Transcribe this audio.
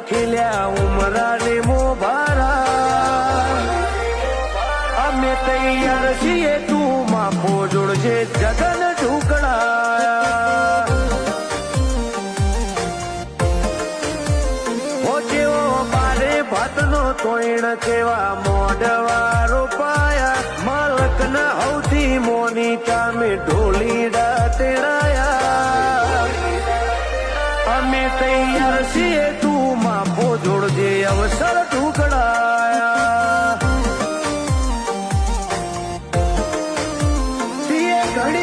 ખીલ્યા ઉમરાની મોભારા અમે તૈયાર છીએ તું માફો જોડજે જગન ઢુકડાયા જેવો બારે ભાતનો તોઈણ કેવા મોઢવારો પાયા માલકના હૌથી મોની કામે ઢોલીડા તેડાયા અમે તૈયાર છીએ તું માફો જોડજે અવસર ઢુકડાયા ઘડી